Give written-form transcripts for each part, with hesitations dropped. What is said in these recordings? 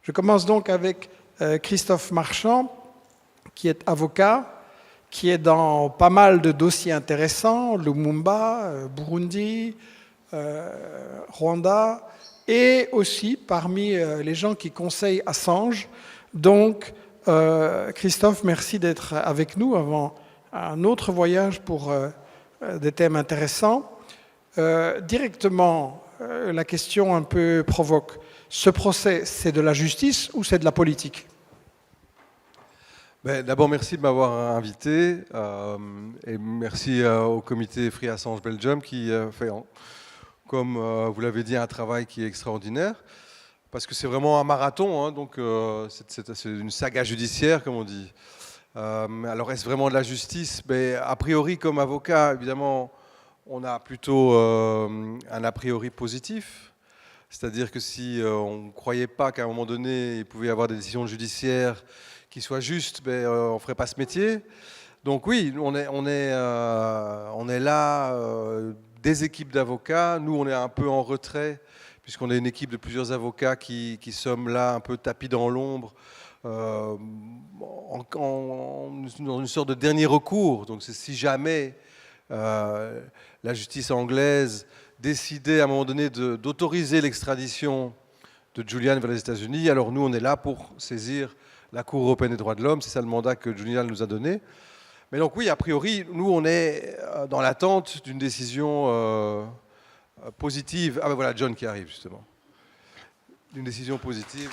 Je commence donc avec Christophe Marchand, qui est avocat, qui est dans pas mal de dossiers intéressants, Lumumba, Burundi, Rwanda, et aussi parmi les gens qui conseillent Assange. Donc, Christophe, merci d'être avec nous avant un autre voyage pour des thèmes intéressants. Directement, la question un peu provoque. Ce procès, c'est de la justice ou c'est de la politique ? D'abord, merci de m'avoir invité et merci au comité Free Assange Belgium qui fait, comme vous l'avez dit, un travail qui est extraordinaire parce que c'est vraiment un marathon, hein, donc c'est une saga judiciaire, comme on dit. Alors, est-ce vraiment de la justice ? A priori, comme avocat, évidemment, on a plutôt un a priori positif. C'est-à-dire que si on ne croyait pas qu'à un moment donné, il pouvait y avoir des décisions judiciaires qui soient justes, on ne ferait pas ce métier. Donc oui, on est là, des équipes d'avocats. Nous, on est un peu en retrait, puisqu'on est une équipe de plusieurs avocats qui sommes là, un peu tapis dans l'ombre, dans une sorte de dernier recours. Donc c'est si jamais la justice anglaise décidait à un moment donné d'autoriser l'extradition de Julian vers les États-Unis, alors nous, on est là pour saisir la Cour européenne des droits de l'homme. C'est ça le mandat que Julian nous a donné. Mais donc oui, a priori, nous, on est dans l'attente d'une décision positive. Ah ben voilà, John qui arrive, justement. D'une décision positive.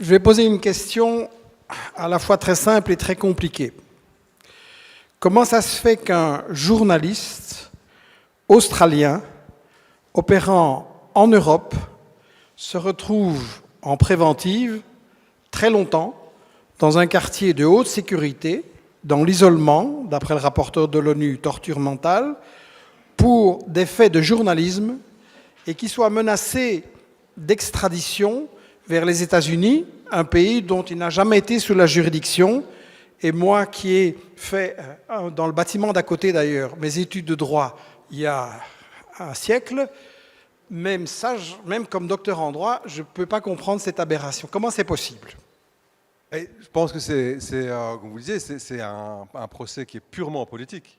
Je vais poser une question à la fois très simple et très compliquée. Comment ça se fait qu'un journaliste australien opérant en Europe se retrouve en préventive très longtemps dans un quartier de haute sécurité, dans l'isolement, d'après le rapporteur de l'ONU, torture mentale, pour des faits de journalisme et qui soit menacé d'extradition vers les États-Unis, un pays dont il n'a jamais été sous la juridiction. Et moi qui ai fait, dans le bâtiment d'à côté d'ailleurs, mes études de droit il y a un siècle, même comme docteur en droit, je ne peux pas comprendre cette aberration. Comment c'est possible ? Et je pense que c'est comme vous le disiez, c'est un procès qui est purement politique.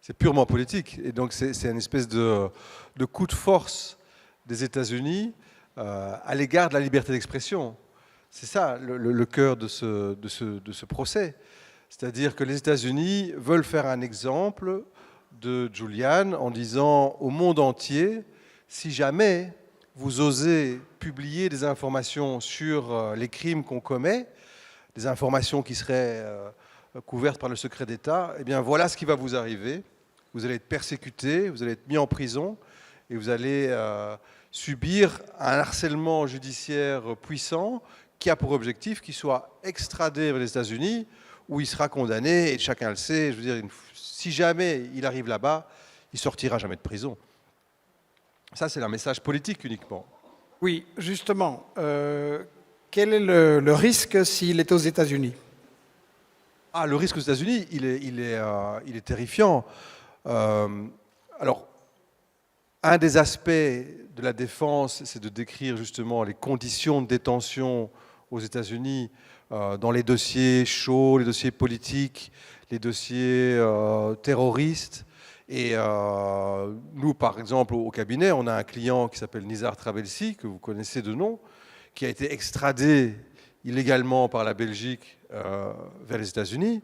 C'est purement politique. Et donc c'est une espèce de coup de force des États-Unis à l'égard de la liberté d'expression. C'est ça le cœur de ce procès. C'est-à-dire que les États-Unis veulent faire un exemple de Julian en disant au monde entier, si jamais vous osez publier des informations sur les crimes qu'on commet, des informations qui seraient couvertes par le secret d'État, eh bien voilà ce qui va vous arriver. Vous allez être persécuté, vous allez être mis en prison et vous allez subir un harcèlement judiciaire puissant qui a pour objectif qu'il soit extradé vers les États-Unis où il sera condamné, et chacun le sait, je veux dire, si jamais il arrive là-bas, il sortira jamais de prison. Ça, c'est un message politique uniquement. Oui, justement, quel est le risque s'il est aux États-Unis ? Ah, le risque aux États-Unis, il est terrifiant. Alors, un des aspects de la défense, c'est de décrire justement les conditions de détention aux États-Unis dans les dossiers chauds, les dossiers politiques, les dossiers terroristes. Et nous, par exemple, au cabinet, on a un client qui s'appelle Nizar Travelsi, que vous connaissez de nom, qui a été extradé illégalement par la Belgique vers les États-Unis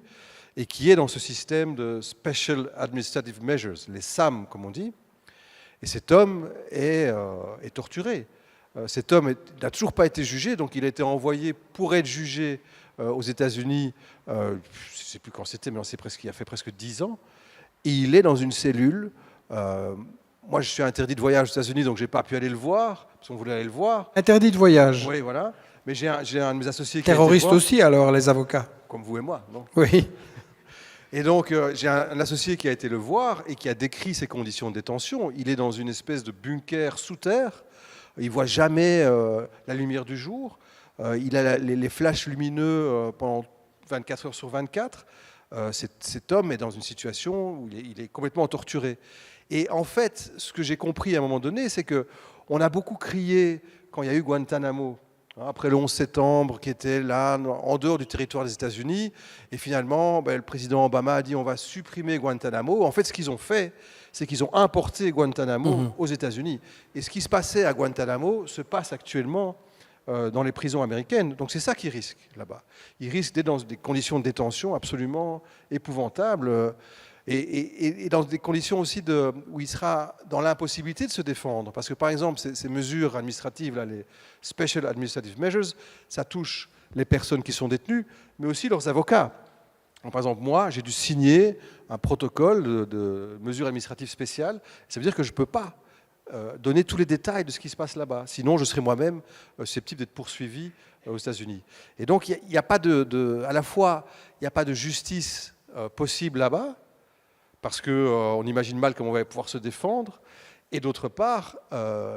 et qui est dans ce système de Special Administrative Measures, les SAM, comme on dit. Et cet homme est torturé. Cet homme n'a toujours pas été jugé, donc il a été envoyé pour être jugé aux États-Unis, je ne sais plus quand c'était, mais il a fait presque 10 ans. Et il est dans une cellule. Moi, je suis interdit de voyage aux États-Unis, donc je n'ai pas pu aller le voir, parce qu'on voulait aller le voir. Interdit de voyage. Oui, voilà. Mais j'ai un de mes associés qui Terroristes aussi, alors, les avocats. Comme vous et moi, non? Oui. Et donc, j'ai un associé qui a été le voir et qui a décrit ses conditions de détention. Il est dans une espèce de bunker sous terre. Il ne voit jamais la lumière du jour. Il a les flashs lumineux pendant 24 heures sur 24. Cet homme est dans une situation où il est complètement torturé. Et en fait, ce que j'ai compris à un moment donné, c'est qu'on a beaucoup crié quand il y a eu Guantanamo, après le 11 septembre, qui était là, en dehors du territoire des États-Unis. Et finalement, le président Obama a dit on va supprimer Guantanamo. En fait, ce qu'ils ont fait, c'est qu'ils ont importé Guantanamo aux États-Unis. Et ce qui se passait à Guantanamo se passe actuellement dans les prisons américaines. Donc c'est ça qu'ils risquent là-bas. Ils risquent d'être dans des conditions de détention absolument épouvantables. Et dans des conditions aussi où il sera dans l'impossibilité de se défendre. Parce que par exemple, ces mesures administratives, là, les Special Administrative Measures, ça touche les personnes qui sont détenues, mais aussi leurs avocats. Donc, par exemple, moi, j'ai dû signer un protocole de mesures administratives spéciales. Ça veut dire que je ne peux pas donner tous les détails de ce qui se passe là-bas. Sinon, je serais moi-même susceptible d'être poursuivi aux États-Unis. Et donc, il n'y a pas à la fois, il n'y a pas de justice possible là-bas, parce qu'on imagine mal comment on va pouvoir se défendre, et d'autre part,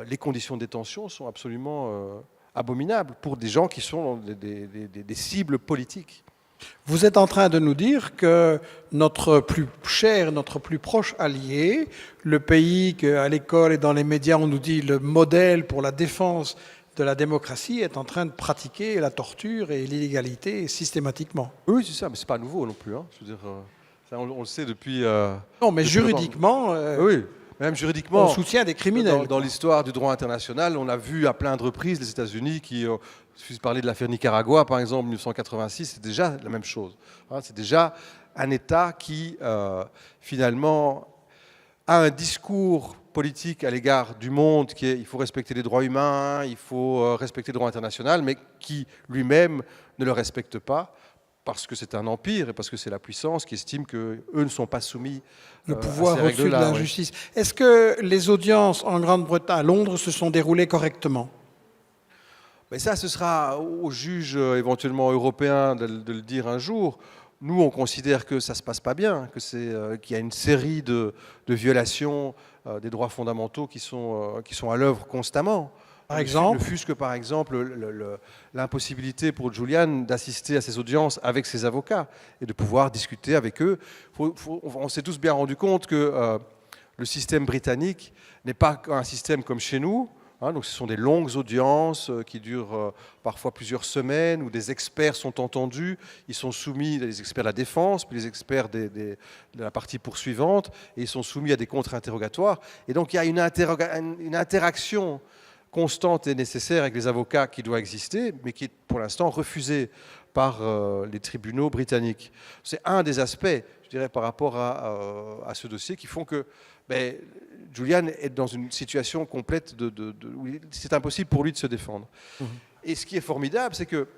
les conditions de détention sont absolument abominables pour des gens qui sont des cibles politiques. Vous êtes en train de nous dire que notre plus cher, notre plus proche allié, le pays qu'à l'école et dans les médias on nous dit le modèle pour la défense de la démocratie, est en train de pratiquer la torture et l'illégalité systématiquement. Oui, c'est ça, mais c'est pas nouveau non plus. Hein. Je veux dire, ça, on le sait depuis. Non, mais depuis juridiquement. Oui. Même juridiquement, on soutient des criminels. Dans l'histoire du droit international, on a vu à plein de reprises les États-Unis qui, il suffit de parler de l'affaire Nicaragua, par exemple, en 1986, c'est déjà la même chose. C'est déjà un État qui, finalement, a un discours politique à l'égard du monde qui est il faut respecter les droits humains, il faut respecter le droit international, mais qui lui-même ne le respecte pas. Parce que c'est un empire et parce que c'est la puissance qui estime qu'eux ne sont pas soumis le pouvoir au-dessus de la justice. Est-ce que les audiences en Grande-Bretagne, à Londres, se sont déroulées correctement? Mais ça, ce sera aux juges éventuellement européens de le dire un jour. Nous, on considère que ça ne se passe pas bien, qu'il y a une série de violations des droits fondamentaux qui sont à l'œuvre constamment. Par exemple, ne fût-ce que par exemple l'impossibilité pour Julian d'assister à ces audiences avec ses avocats et de pouvoir discuter avec eux. On s'est tous bien rendu compte que le système britannique n'est pas un système comme chez nous. Donc ce sont des longues audiences qui durent parfois plusieurs semaines où des experts sont entendus. Ils sont soumis, les experts de la défense, puis les experts de la partie poursuivante, et ils sont soumis à des contre-interrogatoires. Et donc il y a une interaction constante et nécessaire avec les avocats qui doit exister, mais qui est pour l'instant refusée par les tribunaux britanniques. C'est un des aspects, je dirais, par rapport à ce dossier qui font que Julian est dans une situation complète où c'est impossible pour lui de se défendre. Et ce qui est formidable, c'est que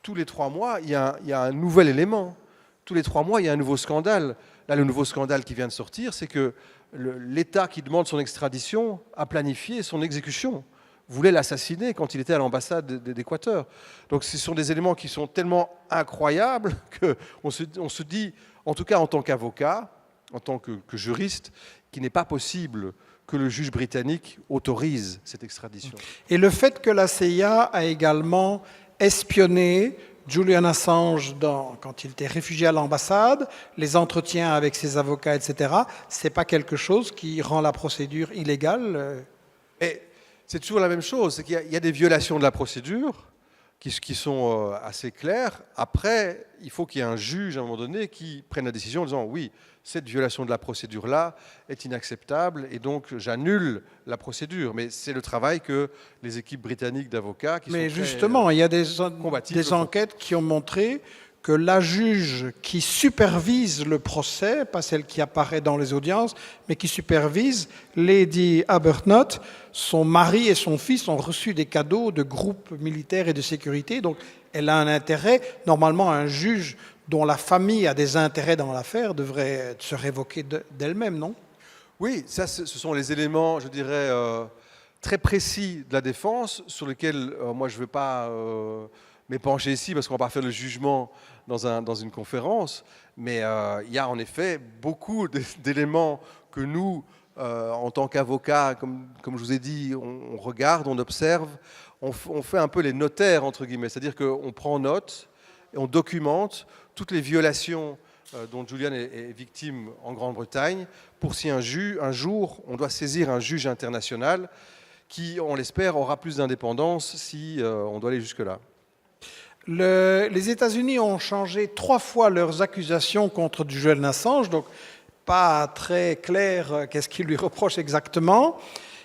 tous les 3 mois, il y a un nouvel élément. Tous les 3 mois, il y a un nouveau scandale. Là, le nouveau scandale qui vient de sortir, c'est que l'État qui demande son extradition a planifié son exécution, voulait l'assassiner quand il était à l'ambassade d'Équateur. Donc ce sont des éléments qui sont tellement incroyables qu'on se dit, en tout cas en tant qu'avocat, en tant que juriste, qu'il n'est pas possible que le juge britannique autorise cette extradition. Et le fait que la CIA a également espionné Julian Assange quand il était réfugié à l'ambassade, les entretiens avec ses avocats, etc., c'est pas quelque chose qui rend la procédure illégale? Et c'est toujours la même chose, c'est qu'il y a des violations de la procédure qui sont assez claires. Après, il faut qu'il y ait un juge à un moment donné qui prenne la décision en disant oui, cette violation de la procédure-là est inacceptable et donc j'annule la procédure. Mais c'est le travail que les équipes britanniques d'avocats qui Mais sont justement, il y a des combatifs enquêtes qui ont montré que la juge qui supervise le procès, pas celle qui apparaît dans les audiences, mais qui supervise, Lady Arbuthnot, son mari et son fils ont reçu des cadeaux de groupes militaires et de sécurité, donc elle a un intérêt. Normalement, un juge dont la famille a des intérêts dans l'affaire devrait se révoquer d'elle-même, non? Oui, ça, ce sont les éléments, je dirais, très précis de la défense, sur lesquels moi je ne vais pas m'épancher ici, parce qu'on ne va pas faire le jugement dans une conférence, mais il y a en effet beaucoup d'éléments que nous, en tant qu'avocats, comme je vous ai dit, on regarde, on observe, on fait un peu les notaires, entre guillemets, c'est-à-dire qu'on prend note et on documente toutes les violations dont Julian est victime en Grande-Bretagne, pour si un jour on doit saisir un juge international qui, on l'espère, aura plus d'indépendance si on doit aller jusque-là. Les États-Unis ont changé 3 fois leurs accusations contre Julian Assange, donc pas très clair qu'est-ce qu'ils lui reprochent exactement.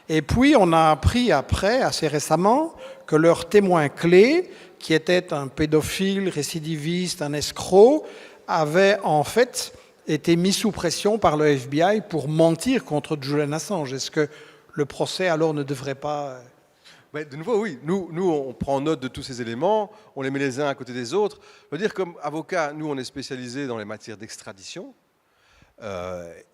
Et puis on a appris après, assez récemment, que leur témoin clé, qui était un pédophile, récidiviste, un escroc, avait en fait été mis sous pression par le FBI pour mentir contre Julian Assange. Est-ce que le procès alors ne devrait pas... Mais de nouveau, oui. Nous, on prend note de tous ces éléments, on les met les uns à côté des autres. Je veux dire, comme avocat, nous, on est spécialisé dans les matières d'extradition.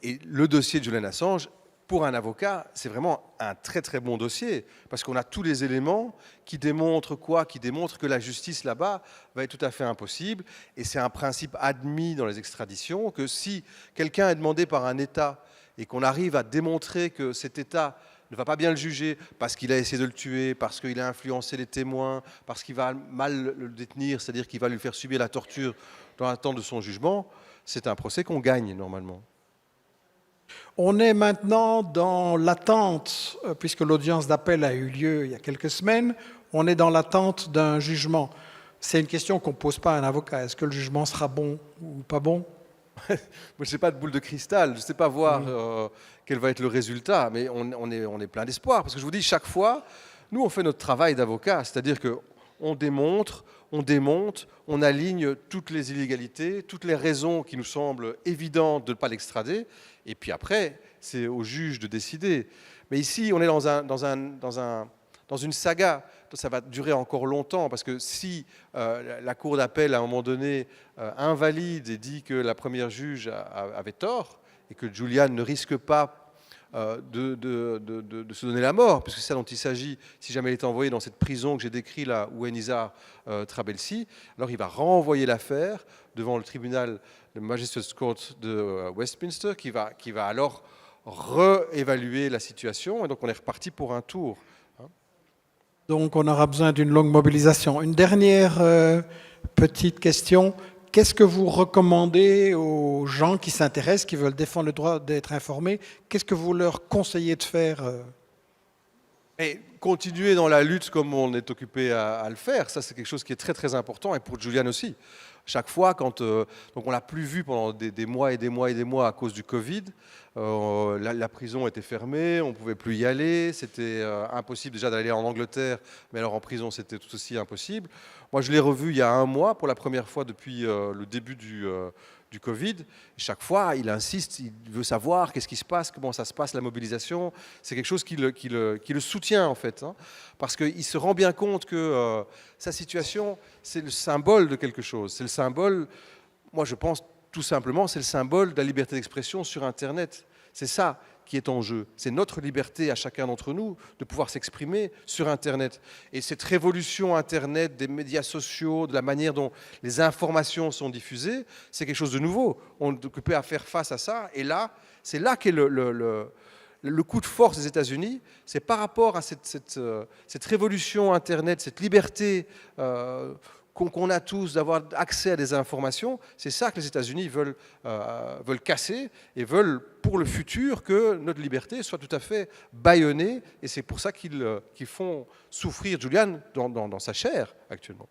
Et le dossier de Julian Assange, pour un avocat, c'est vraiment un très très bon dossier, parce qu'on a tous les éléments qui démontrent quoi? Qui démontrent que la justice là-bas va être tout à fait impossible. Et c'est un principe admis dans les extraditions, que si quelqu'un est demandé par un État et qu'on arrive à démontrer que cet État ne va pas bien le juger parce qu'il a essayé de le tuer, parce qu'il a influencé les témoins, parce qu'il va mal le détenir, c'est-à-dire qu'il va lui faire subir la torture dans l'attente de son jugement, c'est un procès qu'on gagne normalement. On est maintenant dans l'attente, puisque l'audience d'appel a eu lieu il y a quelques semaines, on est dans l'attente d'un jugement. C'est une question qu'on ne pose pas à un avocat. Est-ce que le jugement sera bon ou pas bon? Moi, je n'ai pas de boule de cristal, je ne sais pas voir quel va être le résultat, mais on est plein d'espoir. Parce que je vous dis, chaque fois, nous, on fait notre travail d'avocat, c'est-à-dire qu'on démontre, on démonte, on aligne toutes les illégalités, toutes les raisons qui nous semblent évidentes de ne pas l'extrader, et puis après, c'est au juge de décider. Mais ici, on est dans une saga. Ça va durer encore longtemps, parce que si la cour d'appel, à un moment donné, invalide et dit que la première juge avait tort, et que Julian ne risque pas de se donner la mort, puisque c'est ça dont il s'agit, si jamais il est envoyé dans cette prison que j'ai décrite là, où Enisa Trabelsi, alors il va renvoyer l'affaire devant le tribunal de Magistrates Court de Westminster, qui va alors réévaluer la situation, et donc on est reparti pour un tour. Donc on aura besoin d'une longue mobilisation. Une dernière petite question. Qu'est-ce que vous recommandez aux gens qui s'intéressent, qui veulent défendre le droit d'être informés? Qu'est-ce que vous leur conseillez de faire? Et continuer dans la lutte comme on est occupé à le faire, ça c'est quelque chose qui est très très important, et pour Julian aussi. Chaque fois, donc on l'a plus vu pendant des mois et des mois et des mois à cause du Covid. La prison était fermée, on ne pouvait plus y aller, c'était impossible déjà d'aller en Angleterre, mais alors en prison c'était tout aussi impossible. Moi je l'ai revu il y a 1 mois pour la première fois depuis le début du Covid. Et chaque fois il insiste, il veut savoir qu'est-ce qui se passe, comment ça se passe, la mobilisation. C'est quelque chose qui le soutient en fait, hein, parce qu'il se rend bien compte que sa situation c'est le symbole de quelque chose. C'est le symbole, moi je pense tout simplement, c'est le symbole de la liberté d'expression sur Internet. C'est ça qui est en jeu. C'est notre liberté à chacun d'entre nous de pouvoir s'exprimer sur Internet. Et cette révolution Internet, des médias sociaux, de la manière dont les informations sont diffusées, c'est quelque chose de nouveau. On est occupé à faire face à ça. Et là, c'est là qu'est le coup de force des États-Unis. C'est par rapport à cette révolution Internet, cette liberté qu'on a tous d'avoir accès à des informations, c'est ça que les États-Unis veulent casser et veulent pour le futur que notre liberté soit tout à fait bâillonnée, et c'est pour ça qu'ils font souffrir Julian dans sa chair actuellement.